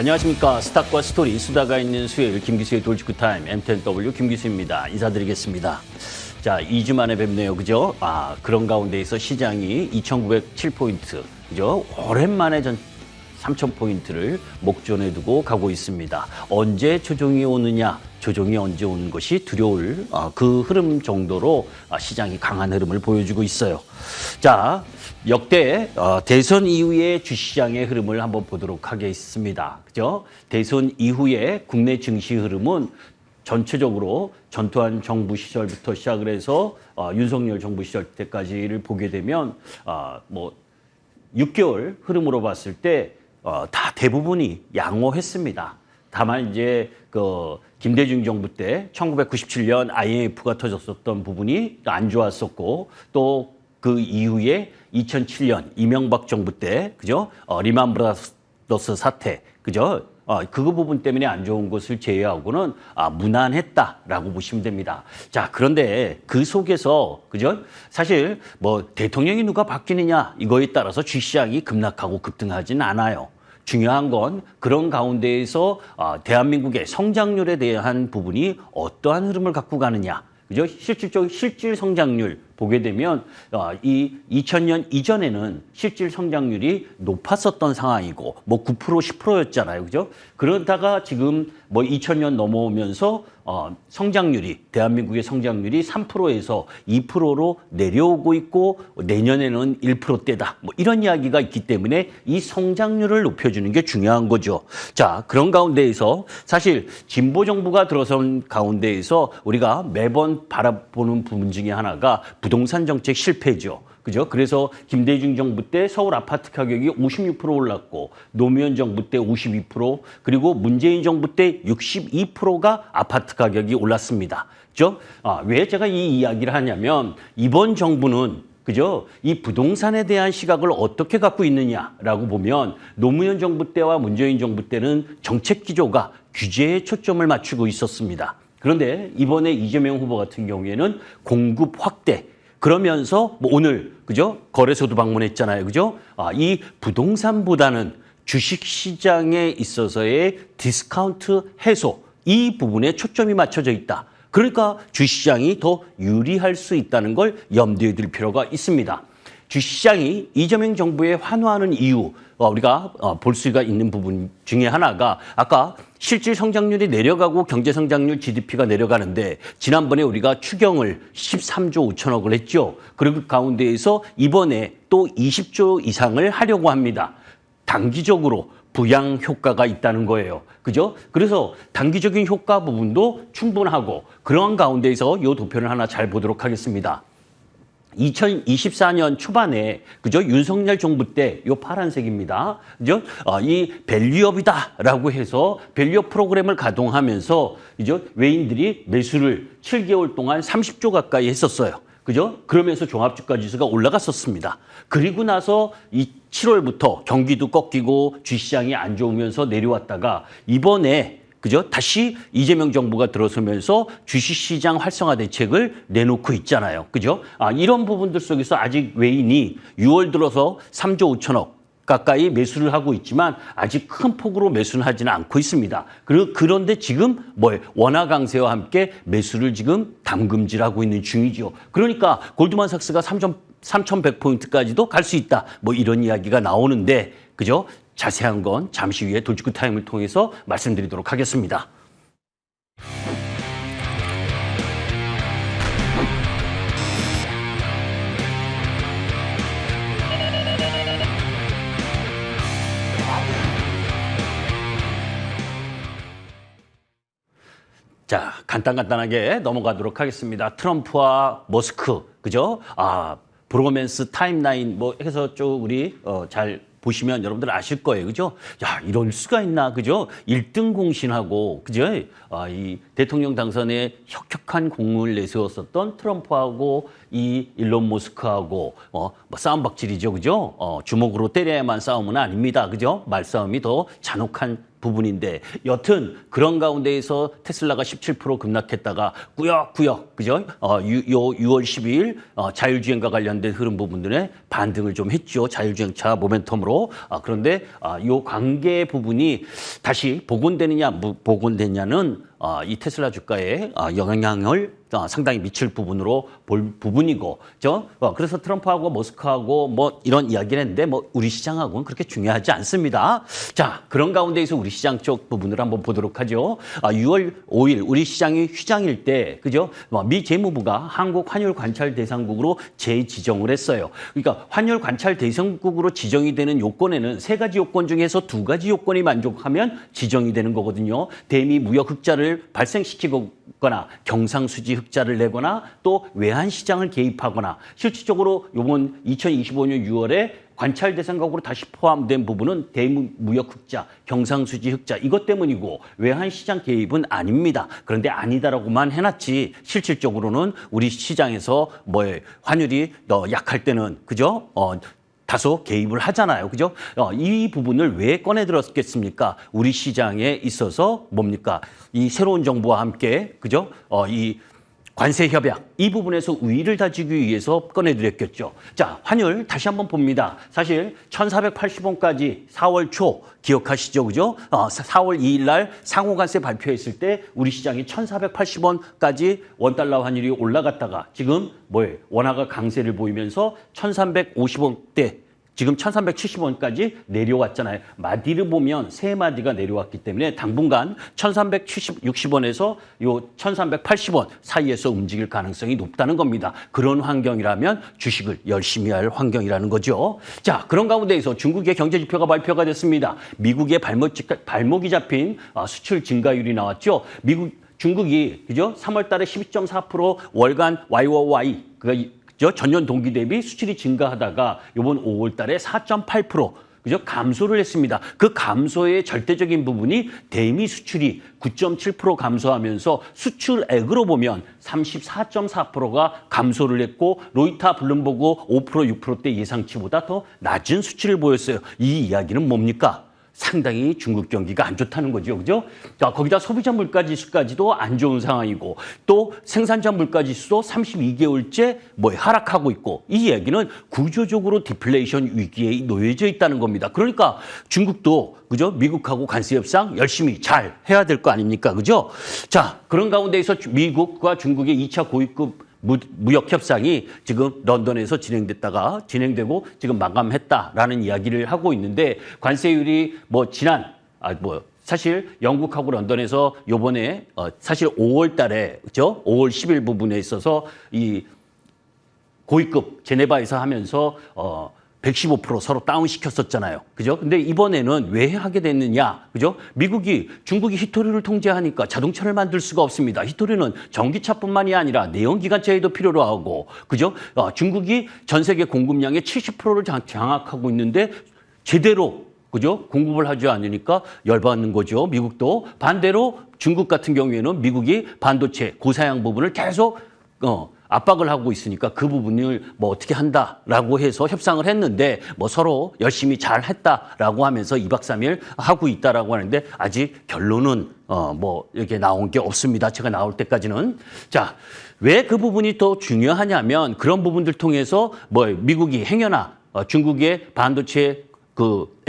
안녕하십니까. 스탁과 스토리, 수다가 있는 수요일 김기수의 돌직구타임 M10W 김기수입니다. 인사드리겠습니다. 자, 2주 만에 뵙네요. 그죠? 그런 가운데에서 시장이 2,907포인트, 그죠? 오랜만에 3,000포인트를 목전에 두고 가고 있습니다. 언제 조정이 오느냐, 조정이 언제 오는 것이 두려울 그 흐름 정도로 시장이 강한 흐름을 보여주고 있어요. 자, 역대 대선 이후의 주시장의 흐름을 한번 보도록 하겠습니다. 그죠? 대선 이후의 국내 증시 흐름은 전체적으로 전두환 정부 시절부터 시작을 해서 윤석열 정부 시절 때까지를 보게 되면 6개월 흐름으로 봤을 때 다 대부분이 양호했습니다. 다만 이제 김대중 정부 때 1997년 IMF가 터졌었던 부분이 안 좋았었고, 또 그 이후에 2007년 이명박 정부 때, 그죠? 리만 브라더스 사태, 그죠? 그 부분 때문에 안 좋은 것을 제외하고는 무난했다라고 보시면 됩니다. 자, 그런데 그 속에서, 그죠? 사실 대통령이 누가 바뀌느냐 이거에 따라서 주시장이 급락하고 급등하지는 않아요. 중요한 건 그런 가운데에서 대한민국의 성장률에 대한 부분이 어떠한 흐름을 갖고 가느냐, 그죠? 실질 성장률 보게 되면 이 2000년 이전에는 실질 성장률이 높았었던 상황이고 9% 10%였잖아요. 그죠? 그러다가 지금 2000년 넘어오면서 성장률이, 대한민국의 성장률이 3%에서 2%로 내려오고 있고 내년에는 1%대다. 이런 이야기가 있기 때문에 이 성장률을 높여주는 게 중요한 거죠. 자, 그런 가운데에서 사실 진보 정부가 들어선 가운데에서 우리가 매번 바라보는 부분 중에 하나가 부동산 정책 실패죠. 그죠? 그래서 김대중 정부 때 서울 아파트 가격이 56% 올랐고, 노무현 정부 때 52%, 그리고 문재인 정부 때 62%가 아파트 가격이 올랐습니다. 그죠? 왜 제가 이 이야기를 하냐면, 이번 정부는, 그죠? 이 부동산에 대한 시각을 어떻게 갖고 있느냐라고 보면, 노무현 정부 때와 문재인 정부 때는 정책 기조가 규제에 초점을 맞추고 있었습니다. 그런데 이번에 이재명 후보 같은 경우에는 공급 확대, 그러면서 오늘, 그죠? 거래소도 방문했잖아요. 그죠? 이 부동산보다는 주식시장에 있어서의 디스카운트 해소, 이 부분에 초점이 맞춰져 있다. 그러니까 주식시장이 더 유리할 수 있다는 걸 염두에 둘 필요가 있습니다. 주식시장이 이재명 정부에 환호하는 이유, 우리가 볼 수가 있는 부분 중에 하나가 아까 실질 성장률이 내려가고 경제 성장률 GDP가 내려가는데, 지난번에 우리가 추경을 13조 5천억을 했죠. 그리고 그 가운데에서 이번에 또 20조 이상을 하려고 합니다. 단기적으로 부양 효과가 있다는 거예요. 그죠? 그래서 단기적인 효과 부분도 충분하고, 그러한 가운데에서 이 도표를 하나 잘 보도록 하겠습니다. 2024년 초반에, 그죠? 윤석열 정부 때, 요 파란색입니다. 그죠? 이 밸류업이다라고 해서 밸류업 프로그램을 가동하면서, 그죠? 외인들이 매수를 7개월 동안 30조 가까이 했었어요. 그죠? 그러면서 종합주가 지수가 올라갔었습니다. 그리고 나서 이 7월부터 경기도 꺾이고 주시장이 안 좋으면서 내려왔다가 이번에, 그죠? 다시 이재명 정부가 들어서면서 주식시장 활성화 대책을 내놓고 있잖아요. 그죠? 이런 부분들 속에서 아직 외인이 6월 들어서 3조 5천억 가까이 매수를 하고 있지만 아직 큰 폭으로 매수는 하지는 않고 있습니다. 그런데 지금 원화 강세와 함께 매수를 지금 담금질하고 있는 중이죠. 그러니까 골드만삭스가 3,100포인트까지도 갈 수 있다. 이런 이야기가 나오는데, 그죠? 자세한 건 잠시 후에 돌직구 타임을 통해서 말씀드리도록 하겠습니다. 자, 간단하게 넘어가도록 하겠습니다. 트럼프와 머스크, 그죠? 브로맨스 타임라인 해서 쭉 우리 잘 보시면 여러분들 아실 거예요. 그죠? 야, 이럴 수가 있나. 그죠? 1등 공신하고, 그죠? 이 대통령 당선에 혁혁한 공을 내세웠었던 트럼프하고 이 일론 머스크하고 싸움박질이죠. 그죠? 주먹으로 때려야만 싸움은 아닙니다. 그죠? 말싸움이 더 잔혹한 부분인데 여튼 그런 가운데에서 테슬라가 17% 급락했다가 꾸역꾸역 그죠? 6월 12일 자율주행과 관련된 흐름 부분들에 반등을 좀 했죠. 자율주행차 모멘텀으로. 그런데 이 관계 부분이 다시 복원되느냐 복원되냐는 이 테슬라 주가에 영향을 상당히 미칠 부분으로 볼 부분이고, 그래서 트럼프하고 머스크하고 뭐 이런 이야기를 했는데 뭐 우리 시장하고는 그렇게 중요하지 않습니다. 자, 그런 가운데에서 우리 시장 쪽 부분을 한번 보도록 하죠. 6월 5일 우리 시장이 휴장일 때, 그죠? 미 재무부가 한국 환율 관찰 대상국으로 재지정을 했어요. 그러니까 환율 관찰 대상국으로 지정이 되는 요건에는 세 가지 요건 중에서 두 가지 요건이 만족하면 지정이 되는 거거든요. 대미 무역 흑자를 발생시키거나 경상수지 흑자를 내거나 또 외환시장을 개입하거나 실질적으로 이번 2025년 6월에 관찰 대상국으로 다시 포함된 부분은 대무역 흑자, 경상수지 흑자 이것 때문이고 외환시장 개입은 아닙니다. 그런데 아니다라고만 해놨지 실질적으로는 우리 시장에서 환율이 약할 때는 그죠? 다소 개입을 하잖아요. 그죠? 이 부분을 왜 꺼내 들었겠습니까? 우리 시장에 있어서 뭡니까? 이 새로운 정부와 함께, 그죠? 이 관세 협약, 이 부분에서 우위를 다지기 위해서 꺼내드렸겠죠. 자, 환율 다시 한번 봅니다. 사실 1480원까지 4월 초 기억하시죠? 그죠? 4월 2일 날 상호관세 발표했을 때 우리 시장이 1480원까지 원달러 환율이 올라갔다가 지금 원화가 강세를 보이면서 1350원대 지금 1370원까지 내려왔잖아요. 마디를 보면 세 마디가 내려왔기 때문에 당분간 1360원에서 요 1380원 사이에서 움직일 가능성이 높다는 겁니다. 그런 환경이라면 주식을 열심히 할 환경이라는 거죠. 자, 그런 가운데에서 중국의 경제지표가 발표가 됐습니다. 미국의 발목이 잡힌 수출 증가율이 나왔죠. 중국이 그죠? 3월 달에 12.4% 월간 YOY 전년 동기 대비 수출이 증가하다가 이번 5월 달에 4.8% 그죠? 감소를 했습니다. 그 감소의 절대적인 부분이 대미 수출이 9.7% 감소하면서 수출액으로 보면 34.4%가 감소를 했고 로이터 블룸버그 5% 6%대 예상치보다 더 낮은 수치를 보였어요. 이 이야기는 뭡니까? 상당히 중국 경기가 안 좋다는 거죠. 그죠? 자, 거기다 소비자 물가 지수까지도 안 좋은 상황이고 또 생산자 물가 지수도 32개월째 하락하고 있고 이 얘기는 구조적으로 디플레이션 위기에 놓여져 있다는 겁니다. 그러니까 중국도 그죠? 미국하고 관세 협상 열심히 잘 해야 될 거 아닙니까? 그죠? 자, 그런 가운데에서 미국과 중국의 2차 고위급 무역 협상이 지금 런던에서 진행되고 지금 마감했다라는 이야기를 하고 있는데 관세율이 사실 영국하고 런던에서 요번에 사실 5월 달에 그죠? 5월 10일 부분에 있어서 이 고위급 제네바에서 하면서 115% 서로 다운시켰었잖아요. 그죠? 근데 이번에는 왜 하게 됐느냐? 그죠? 중국이 히토리를 통제하니까 자동차를 만들 수가 없습니다. 히토리는 전기차뿐만이 아니라 내연기관차에도 필요로 하고, 그죠? 중국이 전 세계 공급량의 70%를 장악하고 있는데 제대로 그죠? 공급을 하지 않으니까 열받는 거죠. 미국도. 반대로 중국 같은 경우에는 미국이 반도체 고사양 부분을 계속 압박을 하고 있으니까 그 부분을 어떻게 한다라고 해서 협상을 했는데 서로 열심히 잘 했다라고 하면서 2박 3일 하고 있다라고 하는데 아직 결론은 이렇게 나온 게 없습니다. 제가 나올 때까지는. 자, 왜 그 부분이 더 중요하냐면 그런 부분들 통해서 미국이 행여나 중국의 반도체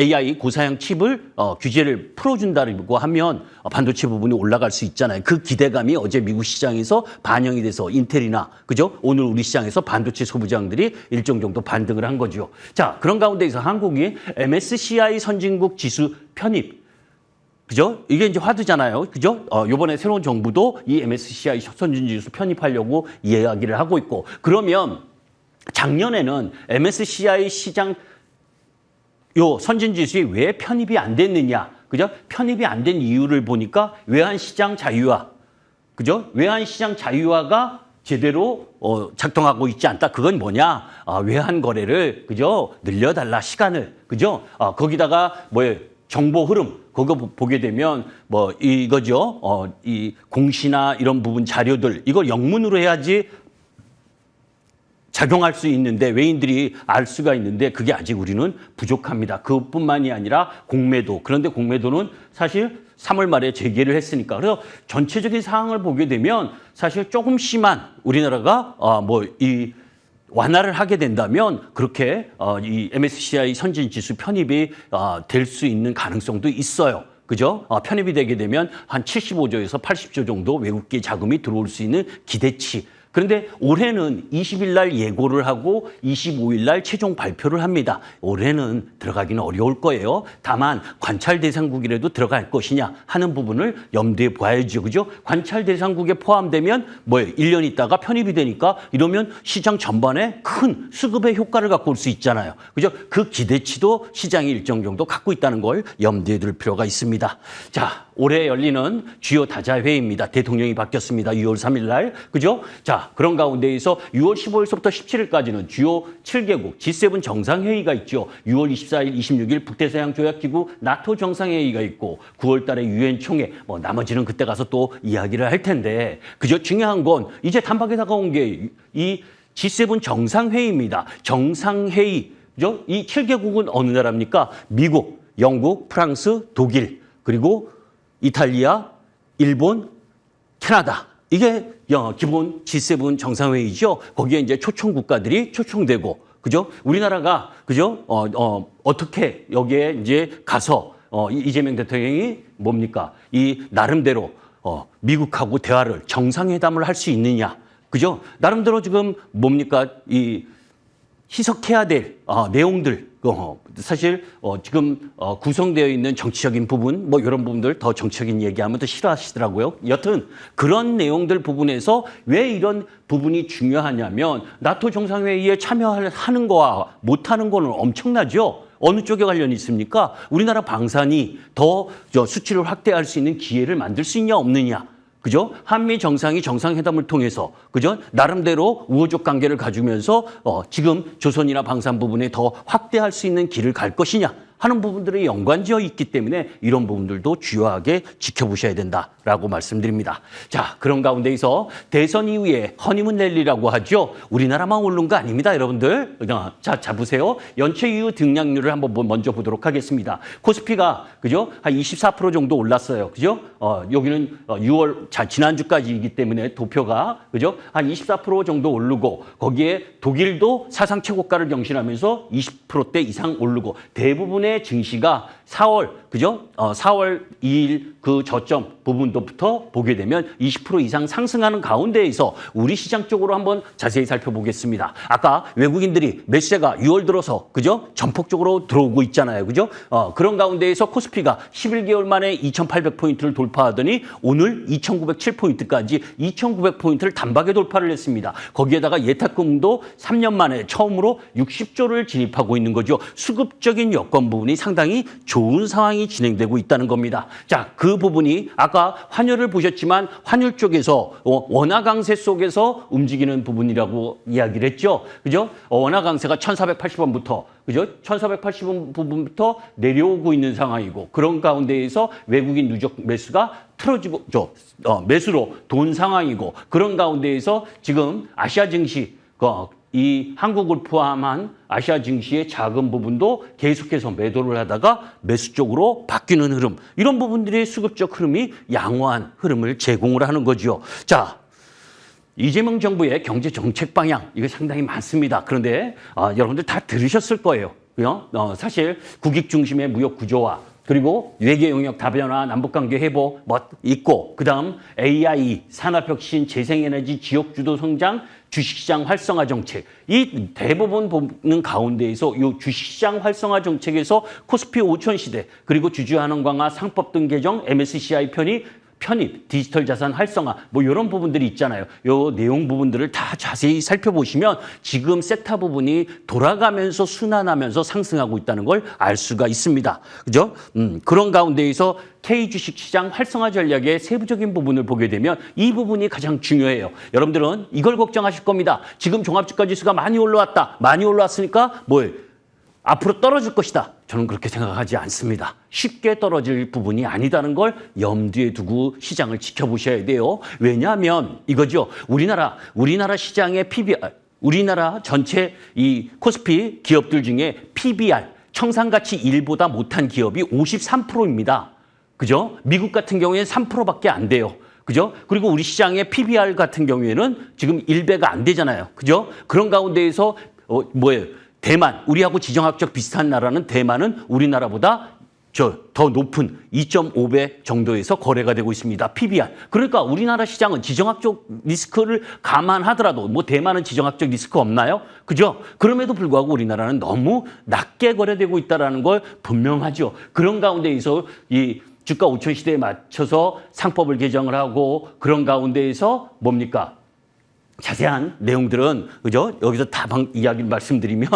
AI 고사양 칩을 규제를 풀어준다고 하면 반도체 부분이 올라갈 수 있잖아요. 그 기대감이 어제 미국 시장에서 반영이 돼서 인텔이나 그죠? 오늘 우리 시장에서 반도체 소부장들이 일정 정도 반등을 한 거죠. 자, 그런 가운데에서 한국이 MSCI 선진국 지수 편입 그죠? 이게 이제 화두잖아요. 그죠? 요번에 새로운 정부도 이 MSCI 선진지수 편입하려고 이야기를 하고 있고 그러면 작년에는 MSCI 시장 선진지수에 왜 편입이 안 됐느냐. 그죠? 편입이 안 된 이유를 보니까 외환시장 자유화. 그죠? 외환시장 자유화가 제대로 작동하고 있지 않다. 그건 뭐냐? 외환 거래를 그죠? 늘려달라 시간을. 그죠? 거기다가 정보 흐름 그거 보게 되면 이거죠. 이 공시나 이런 부분 자료들 이걸 영문으로 해야지 작용할 수 있는데 외인들이 알 수가 있는데 그게 아직 우리는 부족합니다. 그뿐만이 아니라 공매도. 그런데 공매도는 사실 3월 말에 재개를 했으니까 그래서 전체적인 상황을 보게 되면 사실 조금 심한 우리나라가 이 완화를 하게 된다면 그렇게 이 MSCI 선진지수 편입이 될 수 있는 가능성도 있어요. 그죠? 편입이 되게 되면 한 75조에서 80조 정도 외국계 자금이 들어올 수 있는 기대치. 그런데 올해는 20일 날 예고를 하고 25일 날 최종 발표를 합니다. 올해는 들어가기는 어려울 거예요. 다만 관찰 대상국이라도 들어갈 것이냐 하는 부분을 염두에 봐야죠. 그죠? 관찰 대상국에 포함되면 1년 있다가 편입이 되니까 이러면 시장 전반에 큰 수급의 효과를 갖고 올 수 있잖아요. 그죠? 그 기대치도 시장이 일정 정도 갖고 있다는 걸 염두에 둘 필요가 있습니다. 자, 올해 열리는 주요 다자회의입니다. 대통령이 바뀌었습니다. 6월 3일 날. 그죠? 자, 그런 가운데에서 6월 15일부터 17일까지는 주요 7개국 G7 정상회의가 있죠. 6월 24일, 26일 북대서양 조약기구 나토 정상회의가 있고 9월 달에 유엔 총회, 나머지는 그때 가서 또 이야기를 할 텐데 그저 중요한 건 이제 단박에 다가온 게 이 G7 정상회의입니다. 정상회의. 그죠? 이 7개국은 어느 나라입니까? 미국, 영국, 프랑스, 독일, 그리고 이탈리아, 일본, 캐나다. 이게 기본 G7 정상회의죠. 거기에 이제 초청 국가들이 초청되고, 그죠? 우리나라가, 그죠? 어떻게 여기에 이제 가서, 이재명 대통령이 뭡니까? 이 나름대로, 미국하고 대화를 정상회담을 할 수 있느냐. 그죠? 나름대로 지금 뭡니까? 이 희석해야 될 내용들, 사실 지금 구성되어 있는 정치적인 부분, 이런 부분들 더 정치적인 얘기하면 더 싫어하시더라고요. 여튼 그런 내용들 부분에서 왜 이런 부분이 중요하냐면 나토 정상회의에 참여하는 거와 못하는 거는 엄청나죠. 어느 쪽에 관련이 있습니까? 우리나라 방산이 더 수치를 확대할 수 있는 기회를 만들 수 있냐 없느냐. 그죠? 한미 정상이 정상회담을 통해서, 그죠? 나름대로 우호적 관계를 가지면서, 지금 조선이나 방산 부분에 더 확대할 수 있는 길을 갈 것이냐 하는 부분들이 연관지어 있기 때문에 이런 부분들도 주요하게 지켜보셔야 된다라고 말씀드립니다. 자, 그런 가운데에서 대선 이후에 허니문 랠리라고 하죠. 우리나라만 오른 거 아닙니다, 여러분들. 자, 보세요. 연초 이후 등락률을 한번 먼저 보도록 하겠습니다. 코스피가, 그죠? 한 24% 정도 올랐어요. 그죠? 여기는 6월, 지난주까지이기 때문에 도표가, 그죠? 한 24% 정도 오르고, 거기에 독일도 사상 최고가를 경신하면서 20%대 이상 오르고, 대부분의 증시가 4월, 그죠? 4월 2일 그 저점 부분부터 보게 되면 20% 이상 상승하는 가운데에서 우리 시장 쪽으로 한번 자세히 살펴보겠습니다. 아까 외국인들이 매수세가 6월 들어서, 그죠? 전폭적으로 들어오고 있잖아요. 그죠? 그런 가운데에서 코스피가 11개월 만에 2,800포인트를 돌파하더니 오늘 2,907포인트까지 2,900포인트를 단박에 돌파를 했습니다. 거기에다가 예탁금도 3년 만에 처음으로 60조를 진입하고 있는 거죠. 수급적인 여건 부분이 상당히 좋은 상황이 진행되고 있다는 겁니다. 자, 그 부분이 아까 환율을 보셨지만 환율 쪽에서 원화 강세 속에서 움직이는 부분이라고 이야기를 했죠. 그죠? 원화 강세가 1,480원부터, 그죠? 1,480원 부분부터 내려오고 있는 상황이고 그런 가운데에서 외국인 누적 매수가 틀어지고 매수로 돈 상황이고 그런 가운데에서 지금 아시아 증시 이 한국을 포함한 아시아 증시의 작은 부분도 계속해서 매도를 하다가 매수 쪽으로 바뀌는 흐름. 이런 부분들이 수급적 흐름이 양호한 흐름을 제공을 하는 거죠. 자, 이재명 정부의 경제 정책 방향 이거 상당히 많습니다. 그런데 여러분들 다 들으셨을 거예요. 사실 국익 중심의 무역 구조화 그리고 외교 영역 다변화, 남북관계 회복 있고 그다음 AI, 산업혁신, 재생에너지, 지역주도 성장, 주식시장 활성화 정책. 이 대부분 보는 가운데에서 이 주식시장 활성화 정책에서 코스피 5천 시대 그리고 주주환원 강화, 상법 등 개정, MSCI 편입, 디지털 자산 활성화 이런 부분들이 있잖아요. 요 내용 부분들을 다 자세히 살펴보시면 지금 섹터 부분이 돌아가면서 순환하면서 상승하고 있다는 걸 알 수가 있습니다. 그죠? 그런 가운데에서 K 주식시장 활성화 전략의 세부적인 부분을 보게 되면 이 부분이 가장 중요해요. 여러분들은 이걸 걱정하실 겁니다. 지금 종합주가지수가 많이 올라왔다. 많이 올라왔으니까 앞으로 떨어질 것이다. 저는 그렇게 생각하지 않습니다. 쉽게 떨어질 부분이 아니다는 걸 염두에 두고 시장을 지켜보셔야 돼요. 왜냐하면 이거죠. 우리나라 시장의 우리나라 전체 이 코스피 기업들 중에 PBR, 청산가치 1보다 못한 기업이 53%입니다. 그죠? 미국 같은 경우에는 3%밖에 안 돼요. 그죠? 그리고 우리 시장의 PBR 같은 경우에는 지금 1배가 안 되잖아요. 그죠? 그런 가운데에서 뭐예요? 대만, 우리하고 지정학적 비슷한 나라는 대만은 우리나라보다 더 높은 2.5배 정도에서 거래가 되고 있습니다. PBR. 그러니까 우리나라 시장은 지정학적 리스크를 감안하더라도 뭐 대만은 지정학적 리스크 없나요? 그죠? 그럼에도 불구하고 우리나라는 너무 낮게 거래되고 있다는 걸 분명하죠. 그런 가운데에서 이 주가 5천 시대에 맞춰서 상법을 개정을 하고 그런 가운데에서 뭡니까? 자세한 내용들은 그죠? 여기서 다 이야기를 말씀드리면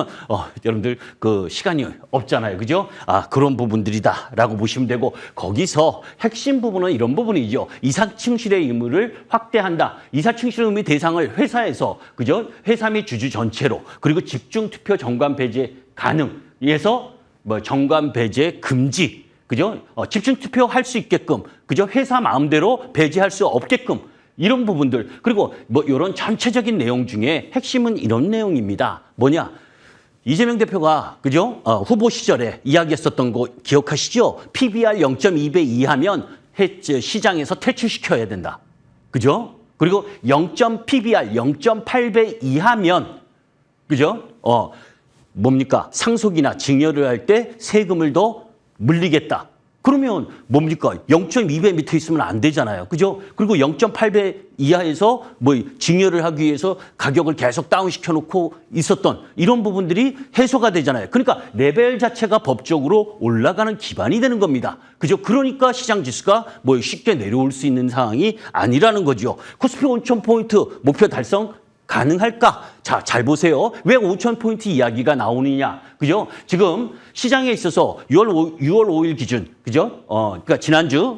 여러분들 그 시간이 없잖아요. 그죠? 그런 부분들이다라고 보시면 되고 거기서 핵심 부분은 이런 부분이죠. 이사충실의 의무를 확대한다. 이사충실의 의무 대상을 회사에서 그죠? 회사 및 주주 전체로 그리고 집중 투표 정관 배제 가능에서 뭐 정관 배제 금지 그죠? 집중 투표할 수 있게끔 그죠? 회사 마음대로 배제할 수 없게끔 이런 부분들 그리고 뭐 이런 전체적인 내용 중에 핵심은 이런 내용입니다. 뭐냐? 이재명 대표가 그죠? 후보 시절에 이야기했었던 거 기억하시죠? PBR 0.2배 이하면 시장에서 퇴출시켜야 된다. 그죠? 그리고 PBR 0.8배 이하면 그죠? 뭡니까? 상속이나 증여를 할 때 세금을 더 물리겠다. 그러면 뭡니까? 0.2배 밑에 있으면 안 되잖아요. 그죠? 그리고 0.8배 이하에서 뭐 증여를 하기 위해서 가격을 계속 다운시켜 놓고 있었던 이런 부분들이 해소가 되잖아요. 그러니까 레벨 자체가 법적으로 올라가는 기반이 되는 겁니다. 그죠? 그러니까 시장 지수가 뭐 쉽게 내려올 수 있는 상황이 아니라는 거죠. 코스피 5,000포인트 목표 달성 가능할까? 자, 잘 보세요. 왜 5,000포인트 이야기가 나오느냐? 그죠? 지금 시장에 있어서 6월 5일 기준, 그죠? 그러니까 지난주,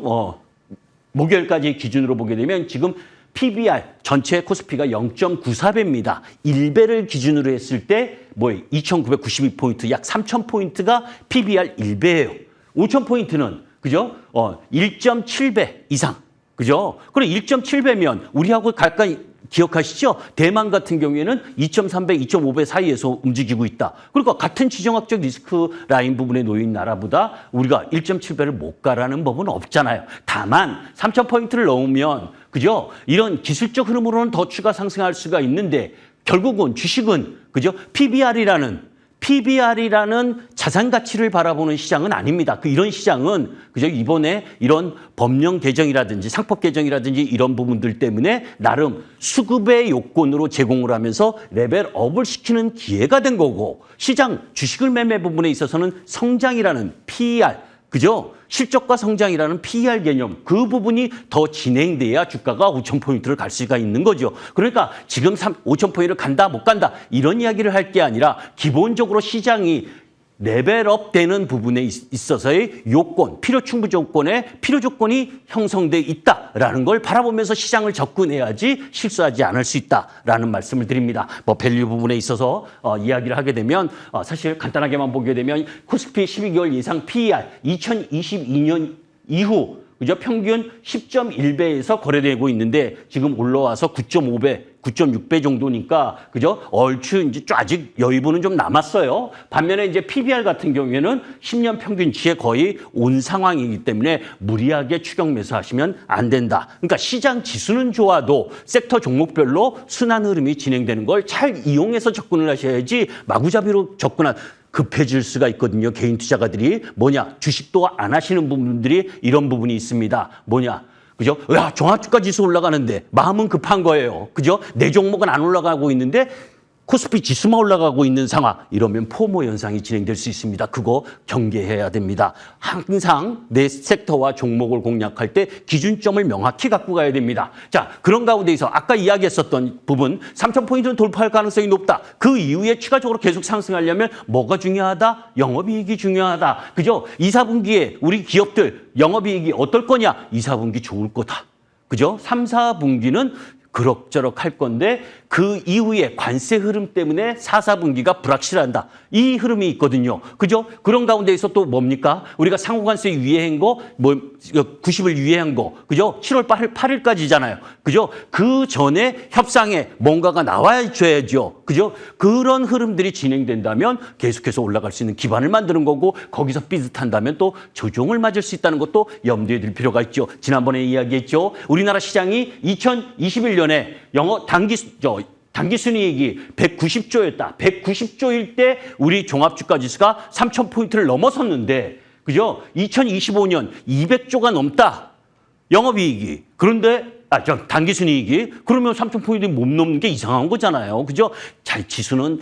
목요일까지 기준으로 보게 되면 지금 PBR 전체 코스피가 0.94배입니다. 1배를 기준으로 했을 때, 2,992포인트, 약 3,000포인트가 PBR 1배예요. 5,000포인트는, 그죠? 1.7배 이상. 그죠? 그럼 1.7배면 우리하고 가까이 기억하시죠? 대만 같은 경우에는 2.3배, 2.5배 사이에서 움직이고 있다. 그러니까 같은 지정학적 리스크 라인 부분에 놓인 나라보다 우리가 1.7배를 못 가라는 법은 없잖아요. 다만 3,000포인트를 넘으면 그죠? 이런 기술적 흐름으로는 더 추가 상승할 수가 있는데 결국은 주식은 그죠? PBR이라는 자산 가치를 바라보는 시장은 아닙니다. 이런 시장은 그죠? 이번에 이런 법령 개정이라든지 상법 개정이라든지 이런 부분들 때문에 나름 수급의 요건으로 제공을 하면서 레벨업을 시키는 기회가 된 거고 시장 주식을 매매 부분에 있어서는 성장이라는 PER 그죠? 실적과 성장이라는 PER 개념 그 부분이 더 진행돼야 주가가 5,000포인트를 갈 수가 있는 거죠. 그러니까 지금 5,000포인트를 간다 못 간다 이런 이야기를 할 게 아니라 기본적으로 시장이 레벨업 되는 부분에 있어서의 요건, 필요 충분 조건에 필요 조건이 형성돼 있다라는 걸 바라보면서 시장을 접근해야지 실수하지 않을 수 있다라는 말씀을 드립니다. 밸류 부분에 있어서 이야기를 하게 되면 사실 간단하게만 보게 되면 코스피 12개월 예상 PER 2022년 이후 그죠? 평균 10.1배에서 거래되고 있는데 지금 올라와서 9.5배, 9.6배 정도니까 그죠? 얼추 이제 아직 여유분은 좀 남았어요. 반면에 이제 PBR 같은 경우에는 10년 평균치에 거의 온 상황이기 때문에 무리하게 추격 매수하시면 안 된다. 그러니까 시장 지수는 좋아도 섹터 종목별로 순환 흐름이 진행되는 걸 잘 이용해서 접근을 하셔야지 마구잡이로 급해질 수가 있거든요. 개인 투자가들이 주식도 안 하시는 분들이 이런 부분이 있습니다. 그죠? 야, 종합주가 지수 올라가는데 마음은 급한 거예요. 그죠? 내 종목은 안 올라가고 있는데 코스피 지수만 올라가고 있는 상황. 이러면 포모 현상이 진행될 수 있습니다. 그거 경계해야 됩니다. 항상 내 섹터와 종목을 공략할 때 기준점을 명확히 갖고 가야 됩니다. 자, 그런 가운데에서 아까 이야기했었던 부분 3,000포인트는 돌파할 가능성이 높다. 그 이후에 추가적으로 계속 상승하려면 뭐가 중요하다? 영업이익이 중요하다. 그죠? 2, 4분기에 우리 기업들 영업이익이 어떨 거냐? 2, 4분기 좋을 거다. 그죠? 3, 4분기는 그럭저럭 할 건데 그 이후에 관세 흐름 때문에 4, 4분기가 불확실한다. 이 흐름이 있거든요. 그죠? 그런 가운데에서 또 뭡니까? 우리가 상호관세 유예한 거, 90을 유예한 거, 그죠? 7월 8일까지잖아요. 그죠? 그 전에 협상에 뭔가가 나와줘야죠. 그죠? 그런 흐름들이 진행된다면 계속해서 올라갈 수 있는 기반을 만드는 거고 거기서 삐듯한다면 또 조정을 맞을 수 있다는 것도 염두에 둘 필요가 있죠. 지난번에 이야기했죠. 우리나라 시장이 2021년에 당기순이익이 190조였다. 190조일 때 우리 종합주가지수가 3,000포인트를 넘어섰는데 그죠? 2025년 200조가 넘다. 영업이익이. 그런데 당기순이익이 그러면 3,000포인트 못 넘는 게 이상한 거잖아요. 그죠? 지수는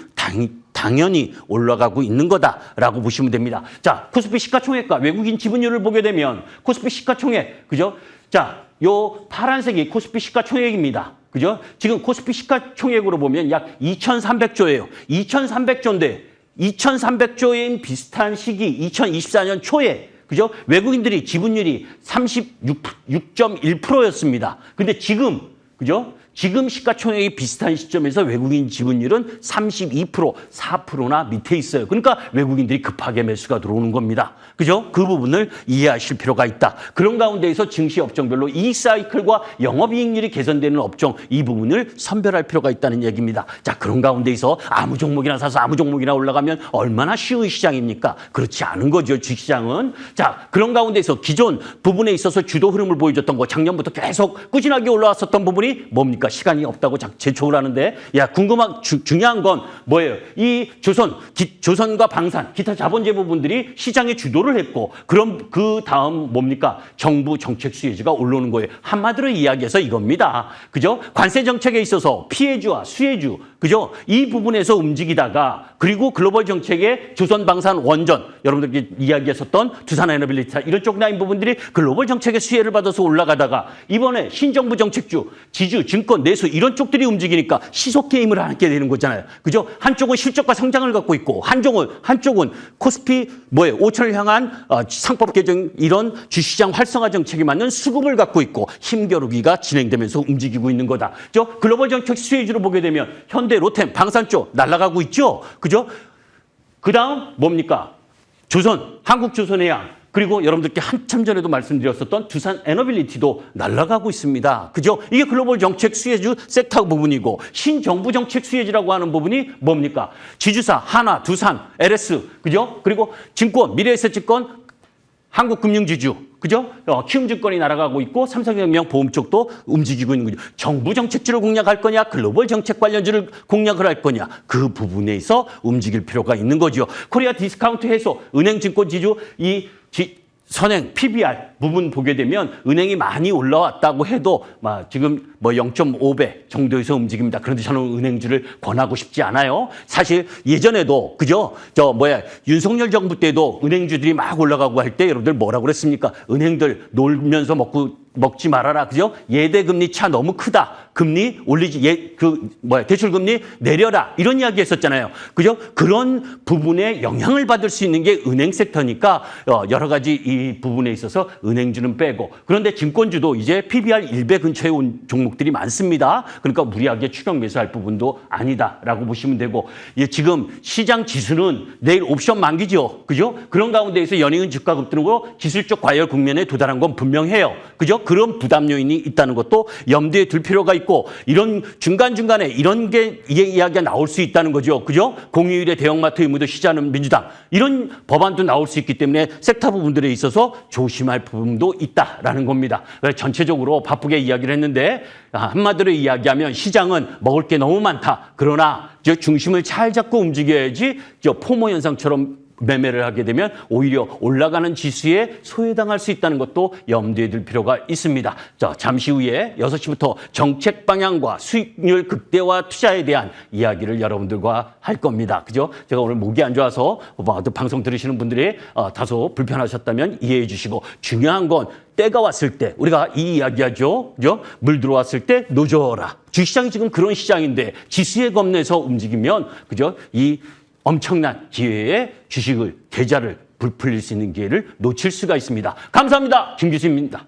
당연히 올라가고 있는 거다라고 보시면 됩니다. 자, 코스피 시가총액과 외국인 지분율을 보게 되면 코스피 시가총액, 그죠? 자, 요 파란색이 코스피 시가총액입니다. 그죠? 지금 코스피 시가총액으로 보면 약 2,300조예요. 2,300조인데 2,300조인 비슷한 시기 2024년 초에 그죠? 외국인들이 지분율이 36.1%였습니다. 근데 지금 그죠? 지금 시가총액이 비슷한 시점에서 외국인 지분율은 32%, 4%나 밑에 있어요. 그러니까 외국인들이 급하게 매수가 들어오는 겁니다. 그죠? 그 부분을 이해하실 필요가 있다. 그런 가운데에서 증시 업종별로 이익 사이클과 영업이익률이 개선되는 업종 이 부분을 선별할 필요가 있다는 얘기입니다. 자, 그런 가운데에서 아무 종목이나 사서 아무 종목이나 올라가면 얼마나 쉬운 시장입니까? 그렇지 않은 거죠, 주식시장은. 자, 그런 가운데서 기존 부분에 있어서 주도 흐름을 보여줬던 거 작년부터 계속 꾸준하게 올라왔었던 부분이 뭡니까? 시간이 없다고 재촉을 하는데 중요한 건 뭐예요? 이 조선과 방산, 기타 자본재 부분들이 시장의 주도를 했고 그럼 그 다음 뭡니까? 정부 정책 수혜주가 올라오는 거예요. 한마디로 이야기해서 이겁니다. 그죠? 관세 정책에 있어서 피해주와 수혜주, 그죠? 이 부분에서 움직이다가 그리고 글로벌 정책의 조선, 방산, 원전 여러분들께 이야기했었던 두산 에너빌리티 이런 쪽 라인 부분들이 글로벌 정책의 수혜를 받아서 올라가다가 이번에 신정부 정책주, 지주, 증권, 내수 이런 쪽들이 움직이니까 시속 게임을 하게 되는 거잖아요. 그죠? 한쪽은 실적과 성장을 갖고 있고 한쪽은 코스피 5천을 향한 상법 개정 이런 주시장 활성화 정책에 맞는 수급을 갖고 있고 힘겨루기가 진행되면서 움직이고 있는 거다. 그죠? 글로벌 정책 수혜주로 보게 되면 현대, 로템, 방산 쪽 날아가고 있죠. 그죠? 그다음 뭡니까? 조선, 한국조선해양 그리고 여러분들께 한참 전에도 말씀드렸었던 두산 에너빌리티도 날아가고 있습니다. 그죠? 이게 글로벌 정책 수혜주 섹터 부분이고 신정부 정책 수혜주라고 하는 부분이 뭡니까? 지주사, 하나, 두산, LS, 그죠? 그리고 증권, 미래에셋증권, 한국금융지주, 그죠? 키움증권이 날아가고 있고 삼성생명 보험 쪽도 움직이고 있는 거죠. 정부 정책주를 공략할 거냐, 글로벌 정책 관련주를 공략을 할 거냐, 그 부분에서 움직일 필요가 있는 거죠. 코리아 디스카운트 해소, 은행증권지주, 선행, PBR 부분 보게 되면 은행이 많이 올라왔다고 해도 지금 0.5배 정도에서 움직입니다. 그런데 저는 은행주를 권하고 싶지 않아요. 사실 예전에도 그죠? 윤석열 정부 때도 은행주들이 막 올라가고 할 때 여러분들 뭐라고 그랬습니까? 은행들 놀면서 먹지 말아라. 그죠? 예대금리 차 너무 크다. 금리 올리지, 대출금리 내려라. 이런 이야기 했었잖아요. 그죠? 그런 부분에 영향을 받을 수 있는 게 은행 섹터니까 여러 가지 이 부분에 있어서 은행주는 빼고. 그런데 증권주도 이제 PBR 1배 근처에 온 종목들이 많습니다. 그러니까 무리하게 추격 매수할 부분도 아니다라고 보시면 되고. 지금 시장 지수는 내일 옵션 만기죠. 그죠? 그런 가운데에서 연이은 주가 급등으로 기술적 과열 국면에 도달한 건 분명해요. 그죠? 그런 부담 요인이 있다는 것도 염두에 둘 필요가 있고 이런 중간중간에 이런 게 이야기가 나올 수 있다는 거죠. 그죠? 공휴일에 대형마트 의무도 쉬자는 민주당 이런 법안도 나올 수 있기 때문에 섹터 부분들에 있어서 조심할 부분도 있다라는 겁니다. 전체적으로 바쁘게 이야기를 했는데 한마디로 이야기하면 시장은 먹을 게 너무 많다. 그러나 중심을 잘 잡고 움직여야지 포모 현상처럼 매매를 하게 되면 오히려 올라가는 지수에 소외당할 수 있다는 것도 염두에 둘 필요가 있습니다. 자, 잠시 후에 6시부터 정책 방향과 수익률 극대화 투자에 대한 이야기를 여러분들과 할 겁니다. 그죠? 제가 오늘 목이 안 좋아서 방송 들으시는 분들이 다소 불편하셨다면 이해해 주시고 중요한 건 때가 왔을 때 우리가 이 이야기하죠. 그죠? 물 들어왔을 때 노져라. 주시장이 지금 그런 시장인데 지수에 겁내서 움직이면 그죠? 이 엄청난 기회에 주식을 계좌를 부풀릴 수 있는 기회를 놓칠 수가 있습니다. 감사합니다. 김 교수입니다.